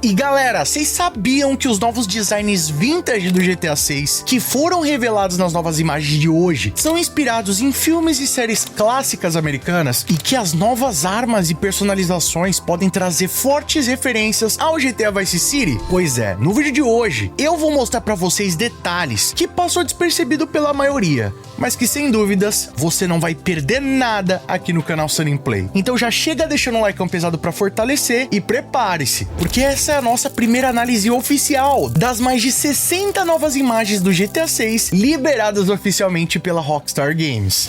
E galera, vocês sabiam que os novos designs vintage do GTA 6, que foram revelados nas novas imagens de hoje, são inspirados em filmes e séries clássicas americanas e que as novas armas e personalizações podem trazer fortes referências ao GTA Vice City? Pois é, no vídeo de hoje eu vou mostrar pra vocês detalhes que passou despercebido pela maioria, mas que sem dúvidas você não vai perder nada aqui no canal Sunny Play. Então já chega deixando um like pesado pra fortalecer e prepare-se, porque essa é a nossa primeira análise oficial das mais de 60 novas imagens do GTA 6 liberadas oficialmente pela Rockstar Games.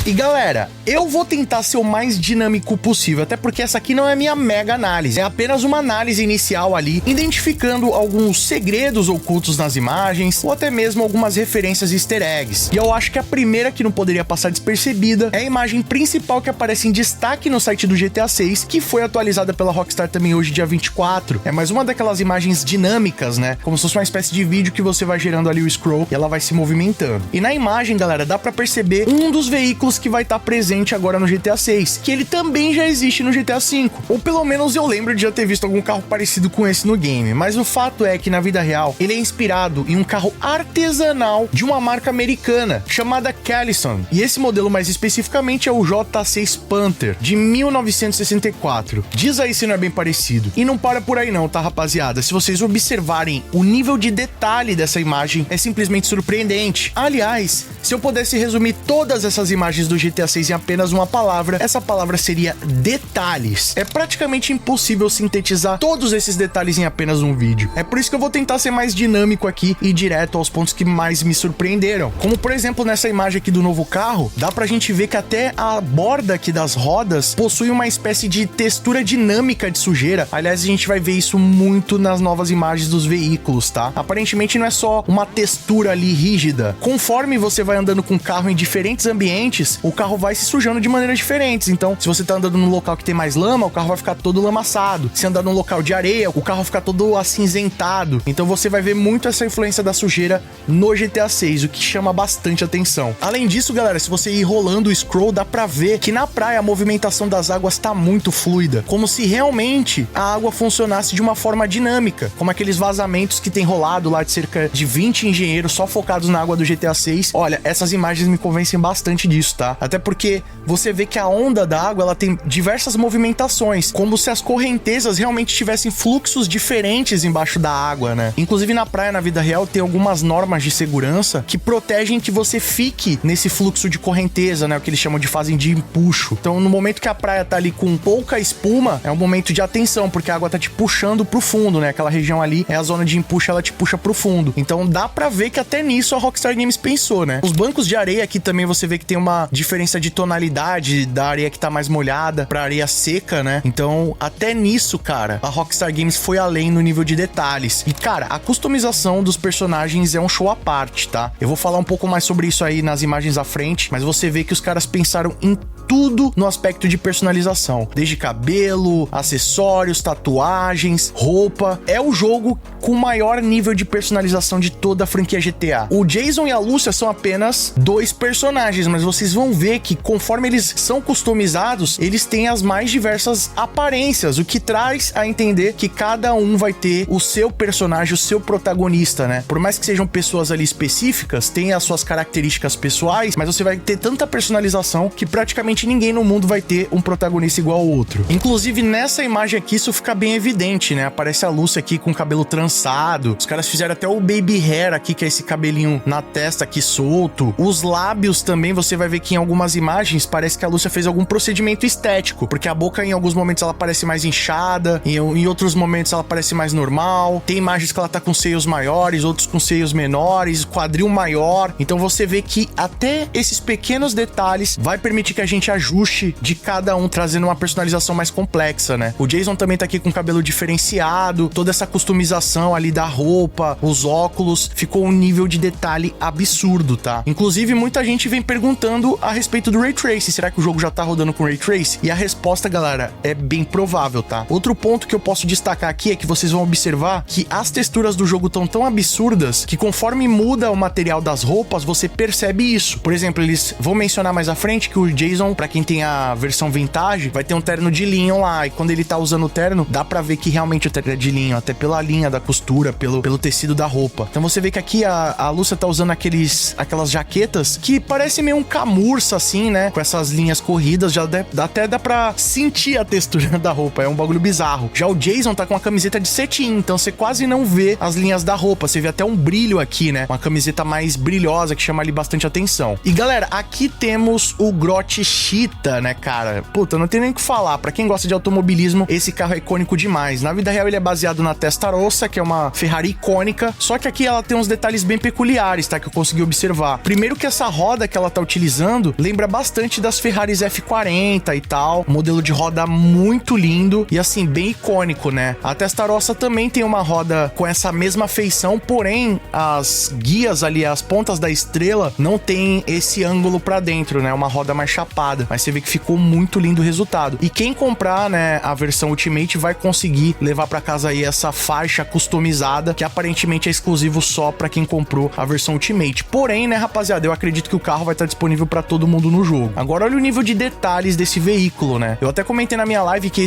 E galera, eu vou tentar ser o mais dinâmico possível, até porque essa aqui não é minha mega análise, é apenas uma análise inicial ali, identificando alguns segredos ocultos nas imagens, ou até mesmo algumas referências easter eggs. E eu acho que a primeira que não poderia passar despercebida é a imagem principal que aparece em destaque no site do GTA 6, que foi atualizada pela Rockstar também hoje, dia 24. É mais uma daquelas imagens dinâmicas, né? Como se fosse uma espécie de vídeo que você vai gerando ali o scroll e ela vai se movimentando. E na imagem, galera, dá pra perceber um dos veículos que vai estar presente agora no GTA 6, que ele também já existe no GTA 5, ou pelo menos eu lembro de já ter visto algum carro parecido com esse no game, mas o fato é que na vida real ele é inspirado em um carro artesanal de uma marca americana chamada Callison, e esse modelo mais especificamente é o J6 Panther de 1964. Diz aí se não é bem parecido. E não para por aí não, tá rapaziada? Se vocês observarem o nível de detalhe dessa imagem é simplesmente surpreendente. Aliás, se eu pudesse resumir todas essas imagens do GTA 6 em apenas uma palavra, essa palavra seria detalhes. É praticamente impossível sintetizar todos esses detalhes em apenas um vídeo. É por isso que eu vou tentar ser mais dinâmico aqui e direto aos pontos que mais me surpreenderam. Como por exemplo nessa imagem aqui do novo carro, dá pra gente ver que até a borda aqui das rodas possui uma espécie de textura dinâmica de sujeira. Aliás, a gente vai ver isso muito nas novas imagens dos veículos, tá? Aparentemente não é só uma textura ali rígida. Conforme você vai andando com o carro em diferentes ambientes, o carro vai se sujando de maneiras diferentes. Então, se você tá andando num local que tem mais lama, o carro vai ficar todo lamaçado. Se andar num local de areia, o carro fica todo acinzentado. Então você vai ver muito essa influência da sujeira no GTA 6, o que chama bastante atenção. Além disso, galera, se você ir rolando o scroll, dá pra ver que na praia a movimentação das águas tá muito fluida, como se realmente a água funcionasse de uma forma dinâmica, como aqueles vazamentos que tem rolado lá de cerca de 20 engenheiros só focados na água do GTA 6. Olha, essas imagens me convencem bastante disso, tá? Até porque você vê que a onda da água, ela tem diversas movimentações, como se as correntezas realmente tivessem fluxos diferentes embaixo da água, né? Inclusive na praia, na vida real, tem algumas normas de segurança que protegem que você fique nesse fluxo de correnteza, né? O que eles chamam de fase de empuxo. Então, no momento que a praia tá ali com pouca espuma, é um momento de atenção, porque a água tá te puxando pro fundo, né? Aquela região ali é a zona de empuxo, ela te puxa pro fundo. Então, dá pra ver que até nisso a Rockstar Games pensou, né? Os bancos de areia aqui também você vê que tem uma diferença de tonalidade da areia que tá mais molhada pra areia seca, né? Então, até nisso, cara, a Rockstar Games foi além no nível de detalhes. E, cara, a customização dos personagens é um show à parte, tá? Eu vou falar um pouco mais sobre isso aí nas imagens à frente, mas você vê que os caras pensaram em tudo no aspecto de personalização, desde cabelo, acessórios, tatuagens, roupa. É o jogo com o maior nível de personalização de toda a franquia GTA. O Jason e a Lúcia são apenas dois personagens, mas vocês vão ver que conforme eles são customizados, eles têm as mais diversas aparências, o que traz a entender que cada um vai ter o seu personagem, o seu protagonista, né? Por mais que sejam pessoas ali específicas, tem as suas características pessoais, mas você vai ter tanta personalização que praticamente ninguém no mundo vai ter um protagonista igual ao outro. Inclusive, nessa imagem aqui, isso fica bem evidente, né? Aparece a Lúcia aqui com o cabelo trançado. Os caras fizeram até o baby hair aqui, que é esse cabelinho na testa aqui solto. Os lábios também, você vai ver que em algumas imagens parece que a Lúcia fez algum procedimento estético, porque a boca em alguns momentos ela parece mais inchada, em outros momentos ela parece mais normal. Tem imagens que ela tá com seios maiores, outros com seios menores, quadril maior. Então você vê que até esses pequenos detalhes vai permitir que a gente ajuste de cada um, trazendo uma personalização mais complexa, né? O Jason também tá aqui com cabelo diferenciado, toda essa customização ali da roupa, os óculos, ficou um nível de detalhe absurdo, tá? Inclusive, muita gente vem perguntando perguntando a respeito do Ray Tracing. Será que o jogo já tá rodando com Ray Tracing? E a resposta, galera, é bem provável, tá? Outro ponto que eu posso destacar aqui é que vocês vão observar que as texturas do jogo estão tão absurdas que conforme muda o material das roupas, você percebe isso. Por exemplo, eles vão mencionar mais à frente que o Jason, pra quem tem a versão vintage, vai ter um terno de linho lá, e quando ele tá usando o terno, dá pra ver que realmente o terno é de linho, até pela linha da costura, pelo tecido da roupa. Então você vê que aqui a Lúcia tá usando aquelas jaquetas que parece meio um camurça assim, né? Com essas linhas corridas, até dá pra sentir a textura da roupa, é um bagulho bizarro. Já o Jason tá com uma camiseta de cetim, então você quase não vê as linhas da roupa, você vê até um brilho aqui, né? Uma camiseta mais brilhosa que chama ali bastante atenção. E galera, aqui temos o Grot Cheetah, né, cara? Puta, não tem nem o que falar. Pra quem gosta de automobilismo, esse carro é icônico demais. Na vida real ele é baseado na Testarossa, que é uma Ferrari icônica, só que aqui ela tem uns detalhes bem peculiares, tá? Que eu consegui observar. Primeiro que essa roda que ela tá utilizando lembra bastante das Ferraris F40 e tal. Modelo de roda muito lindo e assim, bem icônico, né? A Testarossa também tem uma roda com essa mesma feição, porém as guias ali, as pontas da estrela não tem esse ângulo pra dentro, né? Uma roda mais chapada, mas você vê que ficou muito lindo o resultado. E quem comprar, né, a versão Ultimate vai conseguir levar pra casa aí essa faixa customizada, que aparentemente é exclusivo só pra quem comprou a versão Ultimate. Porém, né, rapaziada, eu acredito que o carro vai estar disponível pra todo mundo no jogo. Agora olha o nível de detalhes desse veículo, né? Eu até comentei na minha live que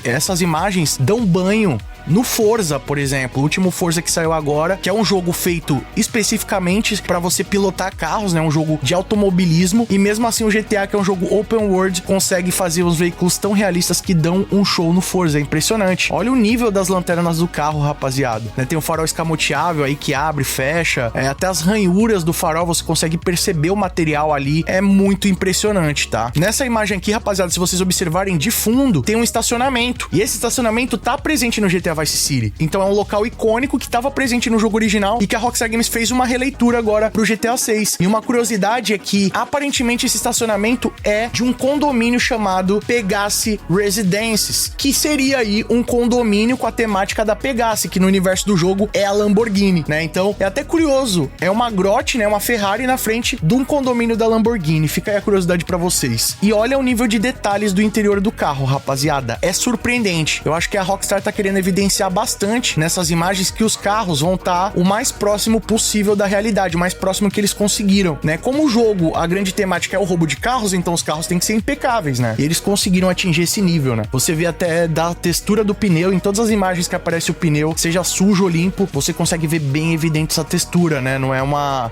essas imagens dão banho no Forza, por exemplo, o último Forza que saiu agora, que é um jogo feito especificamente para você pilotar carros, né? Um jogo de automobilismo, e mesmo assim o GTA, que é um jogo open world, consegue fazer os veículos tão realistas que dão um show no Forza. É impressionante. Olha o nível das lanternas do carro, rapaziada, né? Tem um farol escamoteável aí que abre, fecha, até as ranhuras do farol você consegue perceber o material ali. É muito impressionante, tá? Nessa imagem aqui, rapaziada, se vocês observarem de fundo, tem um estacionamento, e esse estacionamento tá presente no GTA Vice City. Então é um local icônico que estava presente no jogo original e que a Rockstar Games fez uma releitura agora pro GTA 6. E uma curiosidade é que aparentemente esse estacionamento é de um condomínio chamado Pegassi Residences, que seria aí um condomínio com a temática da Pegassi, que no universo do jogo é a Lamborghini, né? Então é até curioso, é uma Grot, né, uma Ferrari na frente de um condomínio da Lamborghini. Fica aí a curiosidade pra vocês. E olha o nível de detalhes do interior do carro, rapaziada, é surpreendente. Eu acho que a Rockstar tá querendo evidenciar bastante nessas imagens que os carros vão estar o mais próximo possível da realidade, o mais próximo que eles conseguiram, né? Como o jogo, a grande temática é o roubo de carros, então os carros têm que ser impecáveis, né? E eles conseguiram atingir esse nível, né? Você vê até da textura do pneu, em todas as imagens que aparece o pneu, seja sujo ou limpo, você consegue ver bem evidente essa textura, né? Não é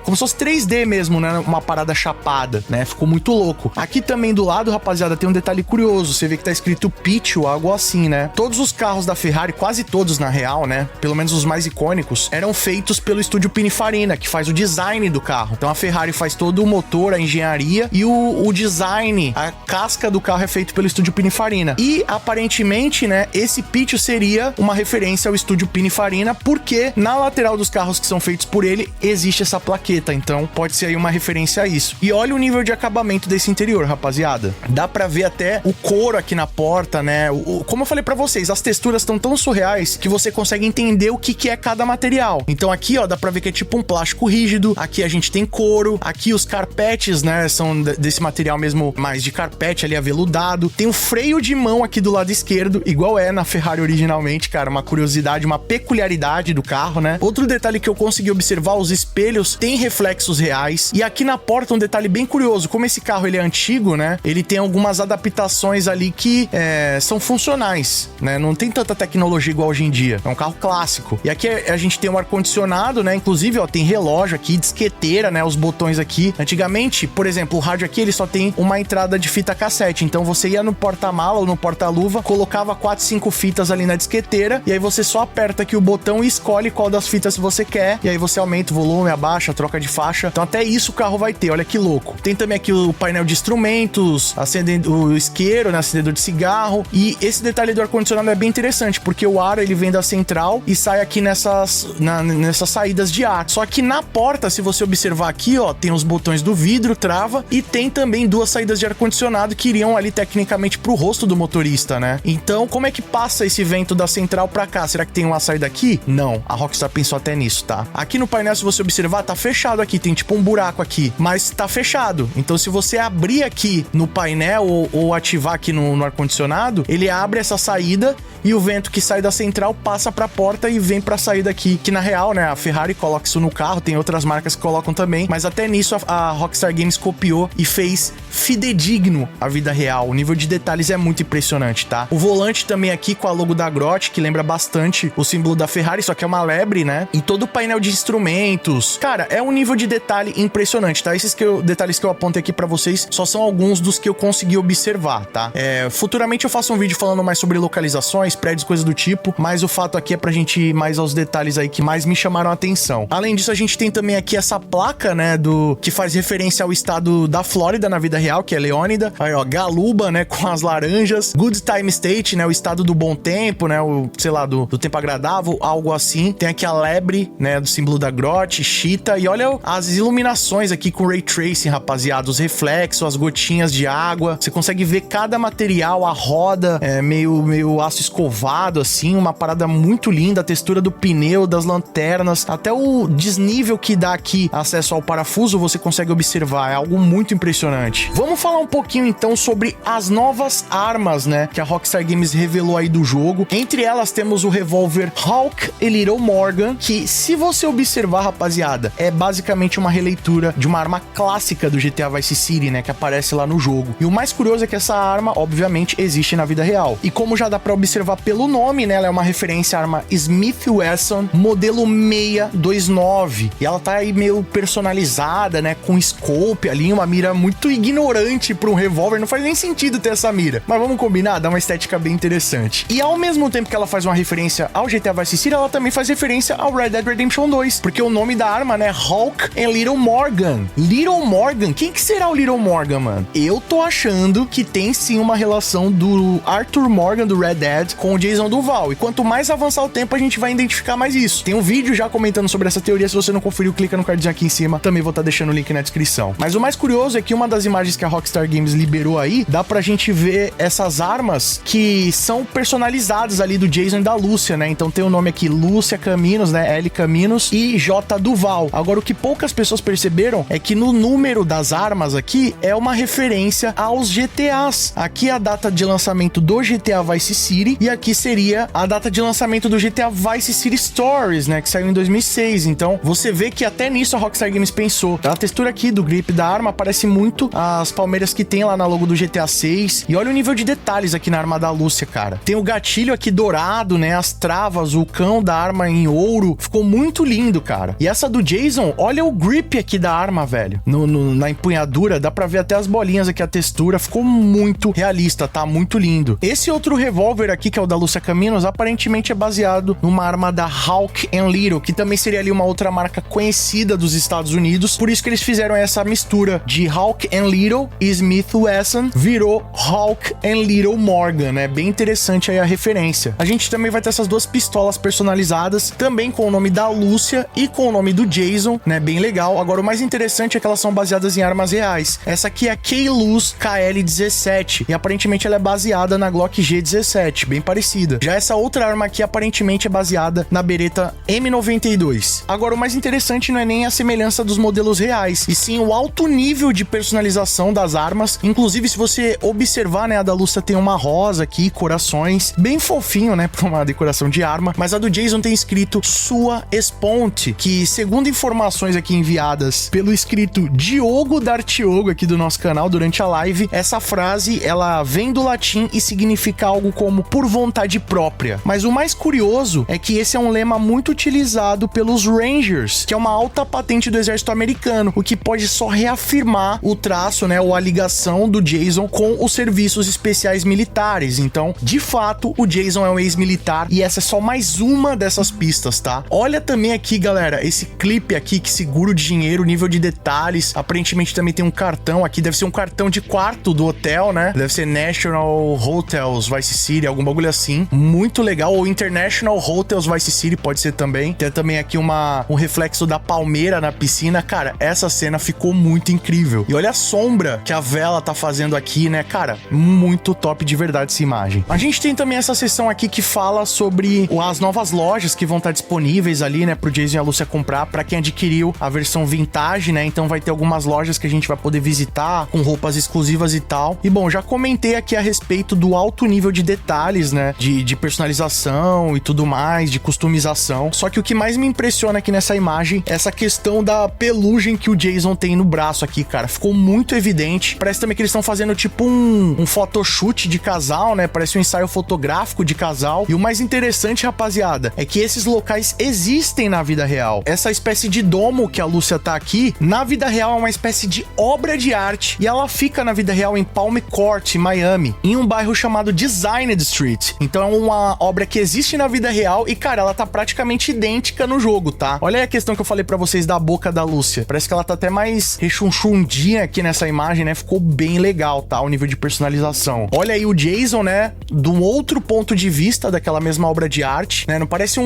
como se fosse 3D mesmo, né? Uma parada chapada, né? Ficou muito louco. Aqui também do lado, rapaziada, tem um detalhe curioso, você vê que tá escrito Pitch ou algo assim, né? Todos os carros da Ferrari, quase todos na real, né? Pelo menos os mais icônicos, eram feitos pelo estúdio Pininfarina, que faz o design do carro. Então a Ferrari faz todo o motor, a engenharia e o design, a casca do carro é feito pelo estúdio Pininfarina. E aparentemente, né, esse pitch seria uma referência ao estúdio Pininfarina, porque na lateral dos carros que são feitos por ele existe essa plaqueta. Então pode ser aí uma referência a isso. E olha o nível de acabamento desse interior, rapaziada. Dá pra ver até o couro aqui na porta, né? Como eu falei pra vocês, as texturas estão tão surreais que você consegue entender o que é cada material. Então aqui, ó, dá pra ver que é tipo um plástico rígido. Aqui a gente tem couro. Aqui os carpetes, né, são desse material mesmo, mais de carpete ali, aveludado. Tem um freio de mão aqui do lado esquerdo, igual é na Ferrari originalmente, cara. Uma curiosidade, uma peculiaridade do carro, né? Outro detalhe que eu consegui observar, os espelhos têm reflexos reais. E aqui na porta um detalhe bem curioso. Como esse carro ele é antigo, né, ele tem algumas adaptações ali que são funcionais, né? Não tem tanta tecnologia igual hoje em dia. É um carro clássico. E aqui a gente tem um ar-condicionado, né? Inclusive, ó, tem relógio aqui, disqueteira, né? Os botões aqui. Antigamente, por exemplo, o rádio aqui, ele só tem uma entrada de fita cassete. Então, você ia no porta-mala ou no porta-luva, colocava 4, 5 fitas ali na disqueteira, e aí você só aperta aqui o botão e escolhe qual das fitas você quer, e aí você aumenta o volume, abaixa, troca de faixa. Então, até isso o carro vai ter. Olha que louco. Tem também aqui o painel de instrumentos, o isqueiro, né? Acendedor de cigarro. E esse detalhe do ar-condicionado é bem interessante, porque o ar, ele vem da central e sai aqui nessas saídas de ar. Só que na porta, se você observar aqui, ó, tem os botões do vidro, trava, e tem também duas saídas de ar-condicionado que iriam ali tecnicamente pro rosto do motorista, né? Então, como é que passa esse vento da central pra cá? Será que tem uma saída aqui? Não, a Rockstar pensou até nisso, tá? Aqui no painel, se você observar, tá fechado aqui, tem tipo um buraco aqui, mas tá fechado. Então, se você abrir aqui no painel ou ativar aqui no ar-condicionado, ele abre essa saída e o vento que sai da central passa pra porta e vem pra saída aqui, que na real, né, a Ferrari coloca isso no carro, tem outras marcas que colocam também, mas até nisso a Rockstar Games copiou e fez fidedigno a vida real. O nível de detalhes é muito impressionante, tá? O volante também aqui com a logo da Grot, que lembra bastante o símbolo da Ferrari, só que é uma lebre, né? E todo o painel de instrumentos. Cara, é um nível de detalhe impressionante, tá? Esses detalhes que eu apontei aqui pra vocês só são alguns dos que eu consegui observar, tá? Futuramente eu faço um vídeo falando mais sobre localizações, prédios, coisas do tipo, mas o fato aqui é pra gente ir mais aos detalhes aí que mais me chamaram a atenção. Além disso, a gente tem também aqui essa placa, né, que faz referência ao estado da Flórida na vida real, que é Leônida. Aí, ó, Galuba, né, com as laranjas. Good Time State, né, o estado do bom tempo, né, sei lá, do tempo agradável, algo assim. Tem aqui a lebre, né, do símbolo da Grot, Cheetah, e olha as iluminações aqui com Ray Tracing, rapaziada, os reflexos, as gotinhas de água. Você consegue ver cada material, a roda, meio aço escovado, assim, uma parada muito linda, a textura do pneu, das lanternas, até o desnível que dá aqui acesso ao parafuso, você consegue observar, é algo muito impressionante. Vamos falar um pouquinho, então, sobre as novas armas, né, que a Rockstar Games revelou aí do jogo. Entre elas, temos o revólver Hawk e Little Morgan, que, se você observar, rapaziada, é basicamente uma releitura de uma arma clássica do GTA Vice City, né, que aparece lá no jogo. E o mais curioso é que essa arma, obviamente, existe na vida real. E como já dá pra observar pelo nome, né, ela é uma referência à arma Smith Wesson, modelo 629. E ela tá aí meio personalizada, né, com scope ali, uma mira muito ignorante pra um revólver. Não faz nem sentido ter essa mira. Mas vamos combinar, dá uma estética bem interessante. E ao mesmo tempo que ela faz uma referência ao GTA Vice City, ela também faz referência ao Red Dead Redemption 2. Porque o nome da arma, né, Hawk and Little Morgan. Little Morgan? Quem que será o Little Morgan, mano? Eu tô achando que tem sim uma relação do Arthur Morgan do Red Dead com o Jason Duval. E quanto mais avançar o tempo, a gente vai identificar mais isso. Tem um vídeo já comentando sobre essa teoria. Se você não conferiu, clica no cardzinho aqui em cima. Também vou estar deixando o link na descrição. Mas o mais curioso é que uma das imagens que a Rockstar Games liberou aí, dá pra gente ver essas armas que são personalizadas ali do Jason e da Lúcia, né? Então tem o nome aqui, Lúcia Caminos, né? L Caminos e J Duval. Agora, o que poucas pessoas perceberam é que no número das armas aqui é uma referência aos GTAs. Aqui é a data de lançamento do GTA Vice City e aqui seria a data de lançamento do GTA Vice City Stories, né? Que saiu em 2006. Então, você vê que até nisso a Rockstar Games pensou. A textura aqui do grip da arma parece muito as palmeiras que tem lá na logo do GTA 6. E olha o nível de detalhes aqui na arma da Lúcia, cara. Tem o gatilho aqui dourado, né? As travas, o cão da arma em ouro. Ficou muito lindo, cara. E essa do Jason, olha o grip aqui da arma, velho. Na empunhadura, dá pra ver até as bolinhas aqui, a textura. Ficou muito realista, tá? Muito lindo. Esse outro revólver aqui, que é o da Lúcia Caminos, aparentemente é baseado numa arma da Hawk and Little, que também seria ali uma outra marca conhecida dos Estados Unidos. Por isso que eles fizeram essa mistura de Hawk and Little e Smith Wesson, virou Hawk and Little Morgan, né? Bem interessante aí a referência. A gente também vai ter essas duas pistolas personalizadas, também com o nome da Lúcia e com o nome do Jason, né? Bem legal. Agora, o mais interessante é que elas são baseadas em armas reais. Essa aqui é a K-Luz KL-17 e aparentemente ela é baseada na Glock G17, bem parecida. Já essa outra arma aqui aparentemente é baseada na Beretta M92. Agora, o mais interessante não é nem a semelhança dos modelos reais, e sim o alto nível de personalização das armas. Inclusive, se você observar, né, a da Lúcia tem uma rosa aqui, corações, bem fofinho, né, pra uma decoração de arma, mas a do Jason tem escrito Sua Esponte, que, segundo informações aqui enviadas pelo escrito Diogo D'Artiogo aqui do nosso canal durante a live, essa frase, ela vem do latim e significa algo como por vontade própria. Mas o mais curioso é que esse é um lema muito utilizado pelos Rangers, que é uma alta patente do exército americano, o que pode só reafirmar o traço, né, ou a ligação do Jason com os serviços especiais militares. Então, de fato, o Jason é um ex-militar e essa é só mais uma dessas pistas, tá? Olha também aqui, galera, esse clipe aqui que segura o dinheiro, o nível de detalhes. Aparentemente também tem um cartão aqui, deve ser um cartão de quarto do hotel, né? Deve ser National Hotels Vice City, algum bagulho bagulho assim, muito legal. Ou International Hotels Vice City pode ser também. Tem também aqui um reflexo da palmeira na piscina. Cara, essa cena ficou muito incrível. E olha a sombra que a vela tá fazendo aqui, né? Cara, muito top de verdade essa imagem. A gente tem também essa seção aqui que fala sobre as novas lojas que vão estar disponíveis ali, né, pro Jason e a Lúcia comprar, pra quem adquiriu a versão vintage, né? Então vai ter algumas lojas que a gente vai poder visitar com roupas exclusivas e tal. E bom, já comentei aqui a respeito do alto nível de detalhes, né, de personalização e tudo mais, de customização. Só que o que mais me impressiona aqui nessa imagem é essa questão da pelugem que o Jason tem no braço aqui, cara. Ficou muito evidente. Parece também que eles estão fazendo tipo um photoshoot de casal, né? Parece um ensaio fotográfico de casal. E o mais interessante, rapaziada, é que esses locais existem na vida real. Essa espécie de domo que a Lúcia tá aqui, na vida real é uma espécie de obra de arte. E ela fica na vida real em Palm Court, Miami, em um bairro chamado Designed Street. Então é uma obra que existe na vida real e, cara, ela tá praticamente idêntica no jogo, tá? Olha aí a questão que eu falei pra vocês da boca da Lúcia. Parece que ela tá até mais rechonchundinha aqui nessa imagem, né? Ficou bem legal, tá? O nível de personalização. Olha aí o Jason, né? De um outro ponto de vista daquela mesma obra de arte, né? Não parece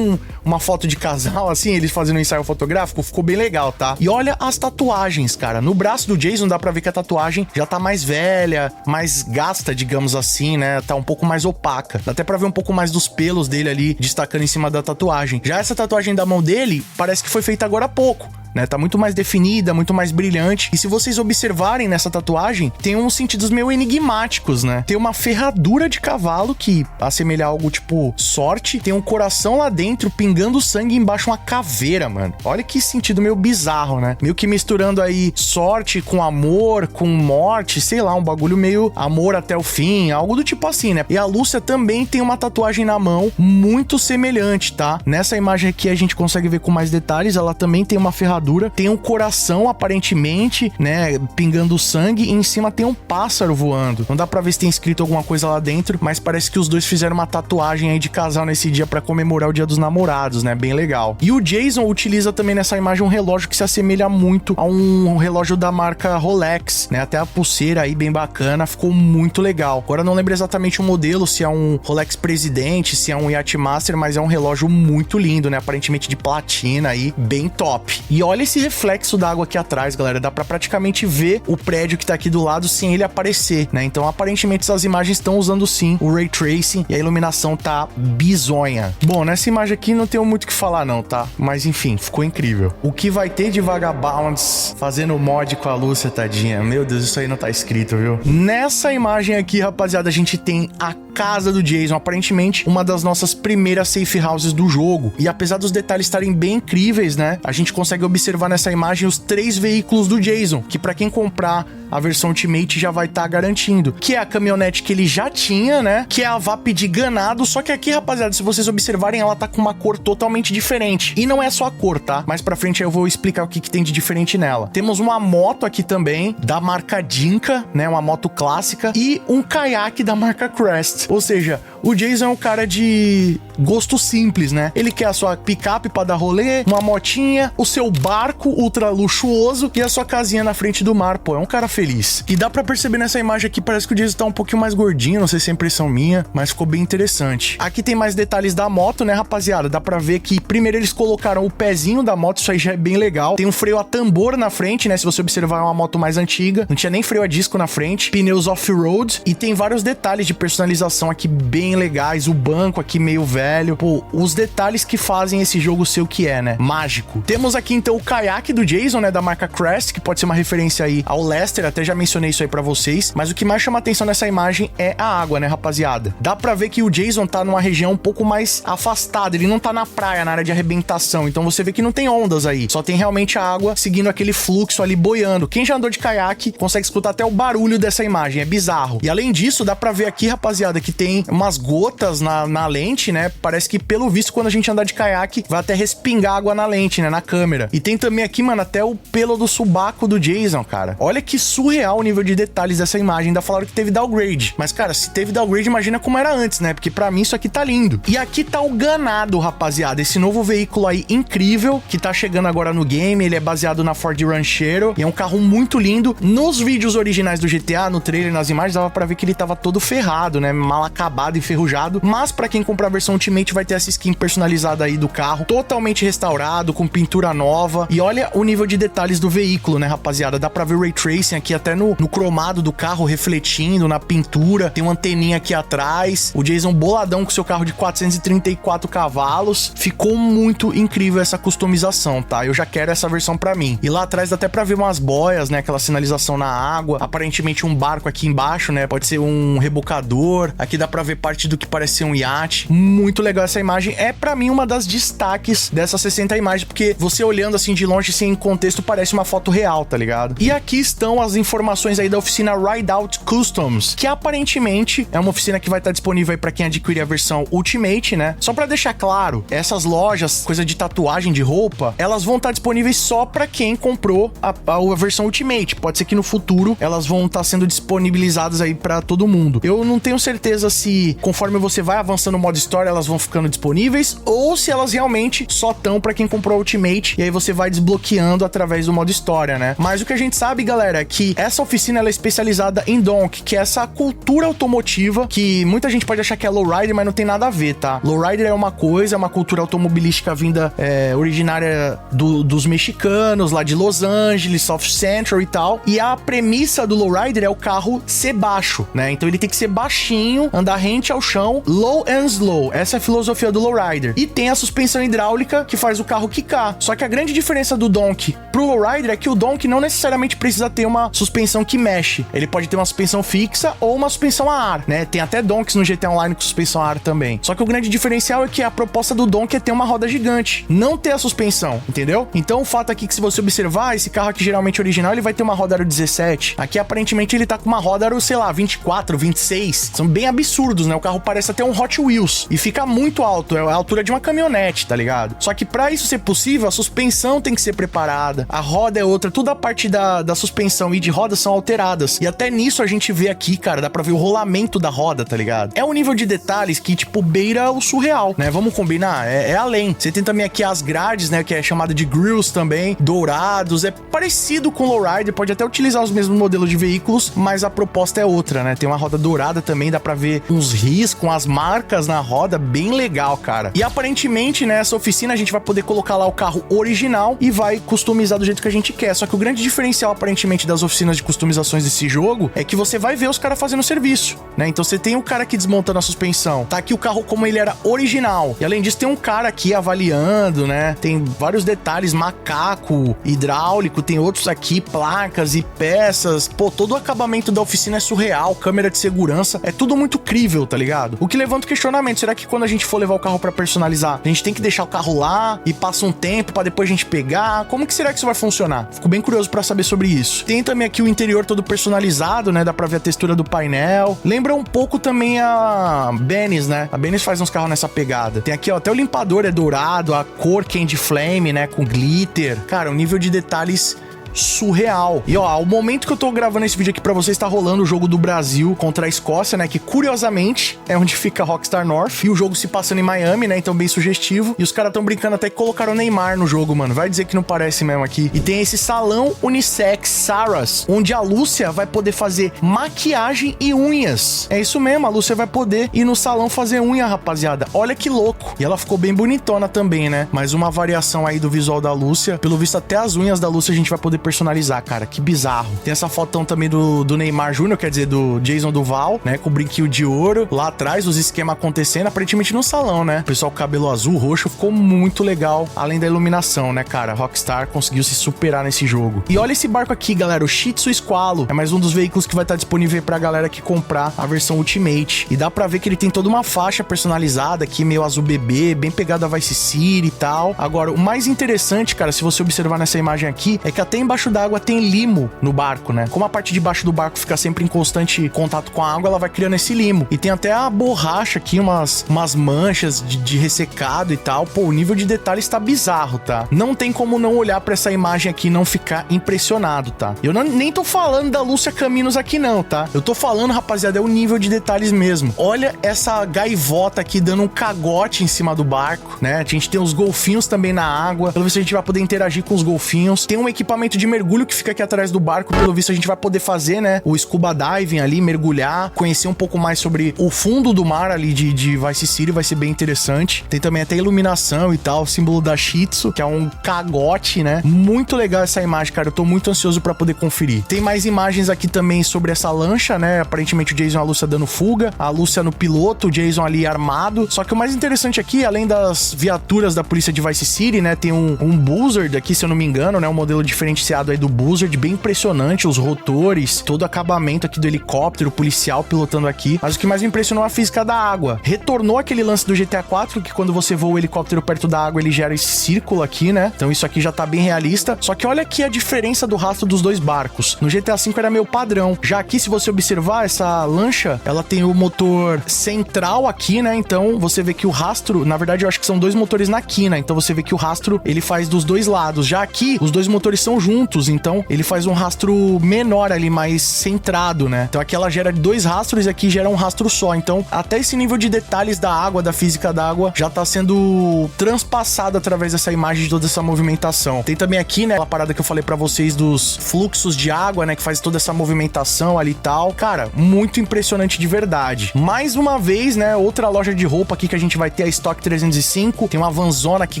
uma foto de casal, assim, eles fazendo um ensaio fotográfico? Ficou bem legal, tá? E olha as tatuagens, cara. No braço do Jason dá pra ver que a tatuagem já tá mais velha, mais gasta, digamos assim, né? Tá um pouco mais opaca. Dá até pra ver um pouco mais dos pelos dele ali, destacando em cima da tatuagem. Já essa tatuagem da mão dele, parece que foi feita agora há pouco, né? Tá muito mais definida, muito mais brilhante. E se vocês observarem nessa tatuagem, tem uns sentidos meio enigmáticos, né? Tem uma ferradura de cavalo que assemelha algo tipo sorte. Tem um coração lá dentro pingando sangue, embaixo uma caveira, mano. Olha que sentido meio bizarro, né? Meio que misturando aí sorte com amor, com morte, sei lá, um bagulho meio amor até o fim, algo do tipo assim, né? E a Lúcia também tem uma tatuagem na mão muito semelhante, tá? Nessa imagem aqui a gente consegue ver com mais detalhes, ela também tem uma ferradura, tem um coração aparentemente, né, pingando sangue, e em cima tem um pássaro voando. Não dá pra ver se tem escrito alguma coisa lá dentro, mas parece que os dois fizeram uma tatuagem aí de casal nesse dia pra comemorar o Dia dos Namorados, né? Bem legal. E o Jason utiliza também nessa imagem um relógio que se assemelha muito a um relógio da marca Rolex, né? Até a pulseira aí bem bacana, ficou muito legal. Agora eu não lembro exatamente o modelo, se é um Rolex Presidente, se é um Yachtmaster, mas é um relógio muito lindo, né? Aparentemente de platina aí, bem top. E olha esse reflexo d'água aqui atrás, galera. Dá pra praticamente ver o prédio que tá aqui do lado sem ele aparecer, né? Então, aparentemente, essas imagens estão usando sim o Ray Tracing e a iluminação tá bizonha. Bom, nessa imagem aqui não tenho muito o que falar não, tá? Mas, enfim, ficou incrível. O que vai ter de Vagabonds fazendo mod com a Lúcia, tadinha? Meu Deus, isso aí não tá escrito, viu? Nessa imagem aqui, rapaziada, a gente tem a casa do Jason, aparentemente uma das nossas primeiras safe houses do jogo. E apesar dos detalhes estarem bem incríveis, né? A gente consegue observar nessa imagem os 3 veículos do Jason, que pra quem comprar a versão Ultimate já vai estar garantindo. Que é a caminhonete que ele já tinha, né? Que é a VAP de ganado, só que aqui, rapaziada, se vocês observarem, ela tá com uma cor totalmente diferente. E não é só a cor, tá? Mais pra frente eu vou explicar o que tem de diferente nela. Temos uma moto aqui também, da marca Dinka, né? Uma moto clássica. E um caiaque da marca Crest. Ou seja, o Jason é um cara de gosto simples, né? Ele quer a sua picape pra dar rolê, uma motinha, o seu barco ultra luxuoso e a sua casinha na frente do mar. Pô, é um cara feliz. E dá pra perceber nessa imagem aqui, parece que o Jason tá um pouquinho mais gordinho, não sei se é impressão minha, mas ficou bem interessante. Aqui tem mais detalhes da moto, né, rapaziada? Dá pra ver que primeiro eles colocaram o pezinho da moto, isso aí já é bem legal. Tem um freio a tambor na frente, né? Se você observar, é uma moto mais antiga. Não tinha nem freio a disco na frente. Pneus off-road. E tem vários detalhes de personalização aqui bem legais. O banco aqui meio velho. Pô, os detalhes que fazem esse jogo ser o que é, né? Mágico. Temos aqui então o caiaque do Jason, né? Da marca Crest, que pode ser uma referência aí ao Lester. Até já mencionei isso aí pra vocês. Mas o que mais chama atenção nessa imagem é a água, né, rapaziada? Dá pra ver que o Jason tá numa região um pouco mais afastada. Ele não tá na praia, na área de arrebentação. Então você vê que não tem ondas aí. Só tem realmente a água seguindo aquele fluxo ali boiando. Quem já andou de caiaque consegue escutar até o barulho dessa imagem. É bizarro. E além disso, dá pra ver aqui, rapaziada, que tem umas gotas na lente, né? Parece que, pelo visto, quando a gente andar de caiaque, vai até respingar água na lente, né? Na câmera. E tem também aqui, mano, até o pelo do subaco do Jason, cara. Olha que surreal o nível de detalhes dessa imagem. Ainda falaram que teve downgrade. Mas, cara, se teve downgrade, imagina como era antes, né? Porque pra mim isso aqui tá lindo. E aqui tá o Ganado, rapaziada. Esse novo veículo aí incrível, que tá chegando agora no game. Ele é baseado na Ford Ranchero. E é um carro muito lindo. Nos vídeos originais do GTA, no trailer, nas imagens, dava pra ver que ele tava todo ferrado, né? Mal acabado, enferrujado. Mas pra quem comprar a versão Ultimate, vai ter essa skin personalizada aí do carro. Totalmente restaurado, com pintura nova. E olha o nível de detalhes do veículo, né, rapaziada? Dá pra ver o Ray Tracing aqui até no cromado do carro, refletindo na pintura. Tem uma anteninha aqui atrás. O Jason boladão com seu carro de 434 cavalos. Ficou muito incrível essa customização, tá? Eu já quero essa versão pra mim. E lá atrás dá até pra ver umas boias, né? Aquela sinalização na água. Aparentemente um barco aqui embaixo, né? Pode ser um rebocador. Aqui dá pra ver parte do que parece ser um iate. Muito legal essa imagem. É pra mim uma das destaques dessas 60 imagens, porque você olhando assim de longe, sem contexto, parece uma foto real, tá ligado? E aqui estão as informações aí da oficina Rideout Customs, que aparentemente é uma oficina que vai estar disponível aí pra quem adquirir a versão Ultimate, né? Só pra deixar claro, essas lojas, coisa de tatuagem de roupa, elas vão estar disponíveis só pra quem comprou a versão Ultimate. Pode ser que no futuro elas vão estar sendo disponibilizadas aí pra todo mundo. Eu não tenho certeza se, conforme você vai avançando no modo história, elas vão ficando disponíveis, ou se elas realmente só estão pra quem comprou a Ultimate, e aí você vai desbloqueando através do modo história, né? Mas o que a gente sabe, galera, é que essa oficina ela é especializada em donk, que é essa cultura automotiva que muita gente pode achar que é lowrider, mas não tem nada a ver, tá? Lowrider é uma coisa, é uma cultura automobilística vinda originária dos mexicanos, lá de Los Angeles, South Central e tal. E a premissa do lowrider é o carro ser baixo, né? Então ele tem que ser baixinho, andar rente ao chão, low and slow. Essa é a filosofia do lowrider. E tem a suspensão hidráulica que faz o carro quicar. Só que a grande diferença do donk pro lowrider é que o donk não necessariamente precisa ter uma suspensão que mexe. Ele pode ter uma suspensão fixa ou uma suspensão a ar, né? Tem até donks no GTA Online com suspensão a ar também. Só que o grande diferencial é que a proposta do donk é ter uma roda gigante, não ter a suspensão, entendeu? Então o fato aqui que, se você observar, esse carro aqui geralmente original, ele vai ter uma roda aro 17. Aqui aparentemente ele tá com uma roda aro, sei lá, 24, 26. São bem absurdos, né? O carro parece até um Hot Wheels e fica muito alto, é a altura de uma caminhonete, tá ligado? Só que pra isso ser possível, a suspensão tem que ser preparada, a roda é outra, toda a parte da suspensão e de roda são alteradas. E até nisso a gente vê aqui, cara, dá pra ver o rolamento da roda, tá ligado? É um nível de detalhes que, tipo, beira o surreal, né? Vamos combinar? É além. Você tem também aqui as grades, né? Que é chamada de grills também, dourados. É parecido com o lowrider, pode até utilizar os mesmos modelos de veículos, mas a proposta é outra, né? Tem uma roda dourada também, dá pra ver uns riscos, as marcas na roda, bem legal, cara. E aparentemente, nessa oficina, a gente vai poder colocar lá o carro original e vai customizar do jeito que a gente quer. Só que o grande diferencial, aparentemente, das oficinas de customizações desse jogo é que você vai ver os caras fazendo serviço, né? Então você tem o cara aqui desmontando a suspensão, tá aqui o carro como ele era original. E além disso, tem um cara aqui avaliando, né? Tem vários detalhes, macaco, hidráulico, tem outros aqui, placas e peças. Pô, todo o acabamento da oficina é surreal, câmera de segurança, é tudo muito crível, tá ligado? O que levanta o questionamento, será que quando a gente for levar o carro pra personalizar, a gente tem que deixar o carro lá e passa um tempo pra depois a gente pegar? Como que será que isso vai funcionar? Fico bem curioso pra saber sobre isso. Tem também aqui o interior todo personalizado, né? Dá pra ver a textura do painel. Lembra um pouco também a Benny's, né? A Benny's faz uns carros nessa pegada. Tem aqui, ó, até o limpador é dourado, a cor Candy Flame, né? Com glitter. Cara, um nível de detalhes surreal. E ó, ao momento que eu tô gravando esse vídeo aqui pra vocês, tá rolando o jogo do Brasil contra a Escócia, né, que curiosamente é onde fica Rockstar North, e o jogo se passando em Miami, né, então bem sugestivo, e os caras tão brincando até que colocaram o Neymar no jogo, mano, vai dizer que não parece mesmo aqui. E tem esse salão unissex Sarah's, onde a Lúcia vai poder fazer maquiagem e unhas. É isso mesmo, a Lúcia vai poder ir no salão fazer unha, rapaziada. Olha que louco. E ela ficou bem bonitona também, né, mais uma variação aí do visual da Lúcia. Pelo visto, até as unhas da Lúcia a gente vai poder personalizar, cara, que bizarro. Tem essa fotão também do Neymar Jr., quer dizer, do Jason Duval, né, com o brinquinho de ouro, lá atrás, os esquemas acontecendo, aparentemente no salão, né, o pessoal com cabelo azul, roxo, ficou muito legal, além da iluminação, né, cara, Rockstar conseguiu se superar nesse jogo. E olha esse barco aqui, galera, o Shih Tzu Squalo, é mais um dos veículos que vai estar disponível pra galera que comprar a versão Ultimate, e dá pra ver que ele tem toda uma faixa personalizada aqui, meio azul bebê, bem pegado a Vice City e tal. Agora, o mais interessante, cara, se você observar nessa imagem aqui, é que até embaixo embaixo d'água tem limo no barco, né? Como a parte de baixo do barco fica sempre em constante contato com a água, ela vai criando esse limo. E tem até a borracha aqui, umas manchas de ressecado e tal. Pô, o nível de detalhe está bizarro, tá? Não tem como não olhar pra essa imagem aqui e não ficar impressionado, tá? Eu nem tô falando da Lúcia Caminos aqui não, tá? Eu tô falando, rapaziada, é o nível de detalhes mesmo. Olha essa gaivota aqui dando um cagote em cima do barco, né? A gente tem os golfinhos também na água. Pelo visto a gente vai poder interagir com os golfinhos. Tem um equipamento de mergulho que fica aqui atrás do barco. Pelo visto a gente vai poder fazer, né? O scuba diving ali, mergulhar, conhecer um pouco mais sobre o fundo do mar ali de Vice City, vai ser bem interessante. Tem também até iluminação e tal, o símbolo da Shih Tzu, que é um cagote, né? Muito legal essa imagem, cara. Eu tô muito ansioso pra poder conferir. Tem mais imagens aqui também sobre essa lancha, né? Aparentemente o Jason e a Lúcia dando fuga, a Lúcia no piloto, o Jason ali armado. Só que o mais interessante aqui, além das viaturas da polícia de Vice City, né? Tem um Buzzard aqui, se eu não me engano, né? Um modelo diferenciado aí do Buzzard, bem impressionante, os rotores, todo o acabamento aqui do helicóptero, policial pilotando aqui. Mas o que mais me impressionou é a física da água. Retornou aquele lance do GTA 4, que quando você voa o helicóptero perto da água, ele gera esse círculo aqui, né? Então isso aqui já tá bem realista. Só que olha aqui a diferença do rastro dos dois barcos. No GTA V era meio padrão. Já aqui, se você observar, essa lancha, ela tem o motor central aqui, né? Então você vê que o rastro, na verdade eu acho que são dois motores na quina. Então você vê que o rastro, ele faz dos dois lados. Já aqui, os dois motores são juntos. Então ele faz um rastro menor ali, mais centrado, né? Então aqui ela gera dois rastros e aqui gera um rastro só. Então até esse nível de detalhes da água, da física da água, já tá sendo transpassado através dessa imagem de toda essa movimentação. Tem também aqui, né, a parada que eu falei pra vocês dos fluxos de água, né, que faz toda essa movimentação ali e tal. Cara, muito impressionante de verdade. Mais uma vez, né, outra loja de roupa aqui que a gente vai ter, a Stock 305. Tem uma vanzona aqui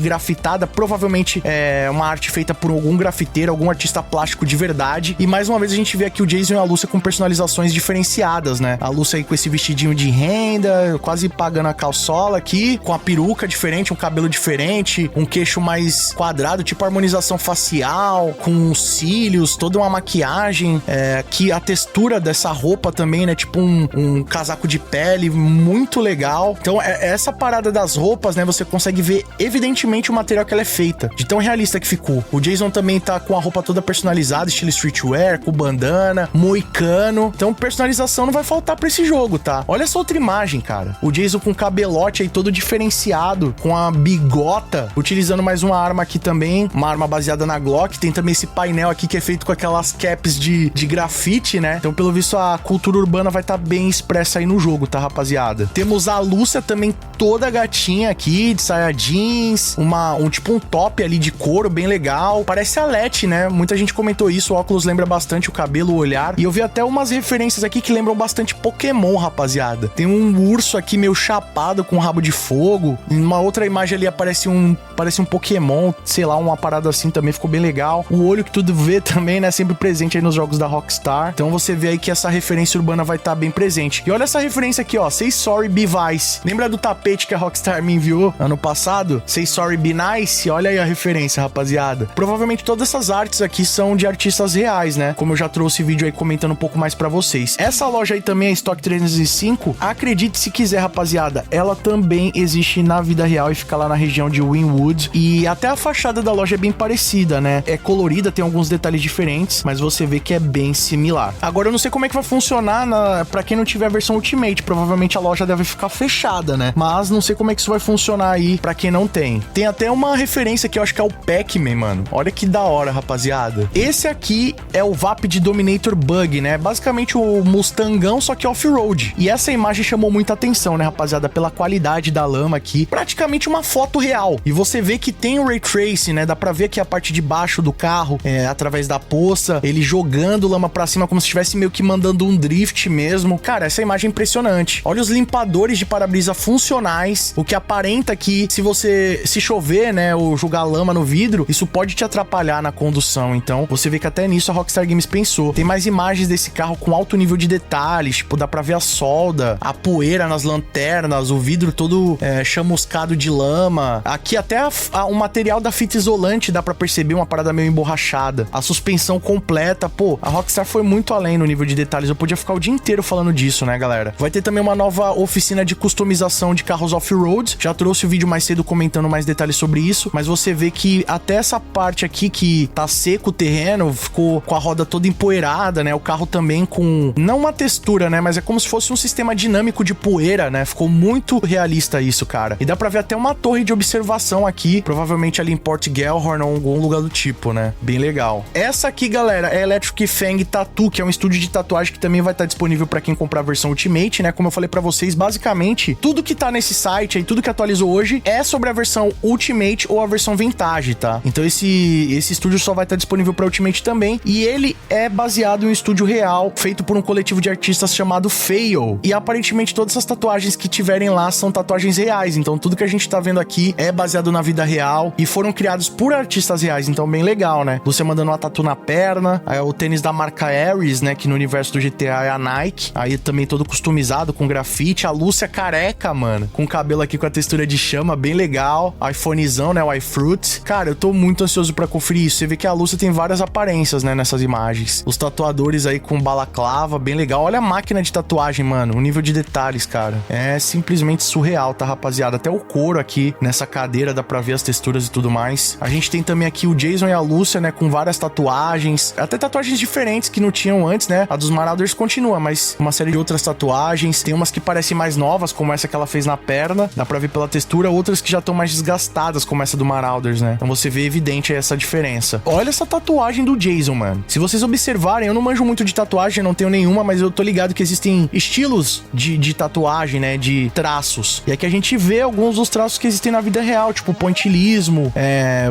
grafitada, provavelmente é uma arte feita por algum grafiteiro, algum artista plástico de verdade. E mais uma vez a gente vê aqui o Jason e a Lúcia com personalizações diferenciadas, né? A Lúcia aí com esse vestidinho de renda, quase pagando a calçola aqui, com a peruca diferente, um cabelo diferente, um queixo mais quadrado, tipo harmonização facial, com cílios, toda uma maquiagem, que a textura dessa roupa também, né? Tipo um casaco de pele, muito legal. Então, essa parada das roupas, né? Você consegue ver evidentemente o material que ela é feita, de tão realista que ficou. O Jason também tá com a roupa toda personalizada, estilo streetwear, com bandana, moicano. Então, personalização não vai faltar pra esse jogo, tá? Olha essa outra imagem, cara. O Jason com cabelote aí todo diferenciado, com a bigota, utilizando mais uma arma aqui também, uma arma baseada na Glock. Tem também esse painel aqui que é feito com aquelas caps de grafite, né? Então, pelo visto, a cultura urbana vai estar bem expressa aí no jogo, tá, rapaziada? Temos a Lúcia também toda gatinha aqui, de saia jeans, tipo um top ali de couro, bem legal. Parece a Letty, né? Muita gente comentou isso, o óculos lembra bastante o cabelo, o olhar. E eu vi até umas referências aqui que lembram bastante Pokémon, rapaziada. Tem um urso aqui meio chapado com rabo de fogo. Em uma outra imagem ali parece um Pokémon, sei lá, uma parada assim também, ficou bem legal. O olho que tudo vê também, né? Sempre presente aí nos jogos da Rockstar. Então você vê aí que essa referência urbana vai estar bem presente. E olha essa referência aqui, ó. Say Sorry, Be Vice. Lembra do tapete que a Rockstar me enviou ano passado? Say Sorry, Be Nice. Olha aí a referência, rapaziada. Provavelmente todas essas artes aqui são de artistas reais, né? Como eu já trouxe vídeo aí comentando um pouco mais pra vocês. Essa loja aí também, a Stock 305, acredite se quiser, rapaziada, ela também existe na vida real e fica lá na região de Wynwood. E até a fachada da loja é bem parecida, né? É colorida, tem alguns detalhes diferentes, mas você vê que é bem similar. Agora eu não sei como é que vai funcionar pra quem não tiver a versão Ultimate. Provavelmente a loja deve ficar fechada, né? Mas não sei como é que isso vai funcionar aí pra quem não tem. Tem até uma referência que eu acho que é o Pac-Man, mano. Olha que da hora, rapaziada. Esse aqui é o Vapid Dominator Bug, né? Basicamente o Mustangão, só que off-road. E essa imagem chamou muita atenção, né, rapaziada? Pela qualidade da lama aqui. Praticamente uma foto real. E você vê que tem o Ray Tracing, né? Dá pra ver aqui a parte de baixo do carro, através da poça, ele jogando lama pra cima como se estivesse meio que mandando um drift mesmo. Cara, essa imagem é impressionante. Olha os limpadores de para-brisa funcionais, o que aparenta que se chover, né, ou jogar lama no vidro, isso pode te atrapalhar na condução. Então, você vê que até nisso a Rockstar Games pensou. Tem mais imagens desse carro com alto nível de detalhes, tipo, dá pra ver a solda, a poeira nas lanternas, o vidro todo chamuscado de lama. Aqui até o material da fita isolante dá pra perceber uma parada meio emborrachada. A suspensão completa, pô, a Rockstar foi muito além no nível de detalhes. Eu podia ficar o dia inteiro falando disso, né, galera? Vai ter também uma nova oficina de customização de carros off-road. Já trouxe o vídeo mais cedo comentando mais detalhes sobre isso, mas você vê que até essa parte aqui que tá seco o terreno, ficou com a roda toda empoeirada, né? O carro também com, não uma textura, né? Mas é como se fosse um sistema dinâmico de poeira, né? Ficou muito realista isso, cara. E dá pra ver até uma torre de observação aqui, provavelmente ali em Port Gellhorn ou algum lugar do tipo, né? Bem legal. Essa aqui, galera, é a Electric Fang Tattoo, que é um estúdio de tatuagem que também vai estar disponível pra quem comprar a versão Ultimate, né? Como eu falei pra vocês, basicamente, tudo que tá nesse site aí, tudo que atualizou hoje é sobre a versão Ultimate ou a versão Vintage, tá? Então esse estúdio só vai estar disponível pra Ultimate também, e ele é baseado em um estúdio real, feito por um coletivo de artistas chamado Fail. E aparentemente todas as tatuagens que tiverem lá são tatuagens reais, então tudo que a gente tá vendo aqui é baseado na vida real e foram criados por artistas reais, então bem legal, né? Você mandando uma tatu na perna, aí o tênis da marca Ares, né, que no universo do GTA é a Nike, aí também todo customizado com grafite, a Lúcia careca, mano, com o cabelo aqui com a textura de chama, bem legal, iPhonezão, né, o iFruit. Cara, eu tô muito ansioso pra conferir isso. Você vê que a Lúcia tem várias aparências, né, nessas imagens. Os tatuadores aí com balaclava, bem legal. Olha a máquina de tatuagem, mano, o nível de detalhes, cara, é simplesmente surreal, tá, rapaziada? Até o couro aqui nessa cadeira dá pra ver as texturas e tudo mais. A gente tem também aqui o Jason e a Lúcia, né, com várias tatuagens, até tatuagens diferentes que não tinham antes, né? A dos Marauders continua, mas uma série de outras tatuagens. Tem umas que parecem mais novas, como essa que ela fez na perna, dá pra ver pela textura, outras que já estão mais desgastadas, como essa do Marauders, né? Então você vê evidente essa diferença. Olha essa tatuagem do Jason, mano. Se vocês observarem, eu não manjo muito de tatuagem, não tenho nenhuma, mas eu tô ligado que existem estilos de tatuagem, né? De traços. E aqui a gente vê alguns dos traços que existem na vida real, tipo pointillismo.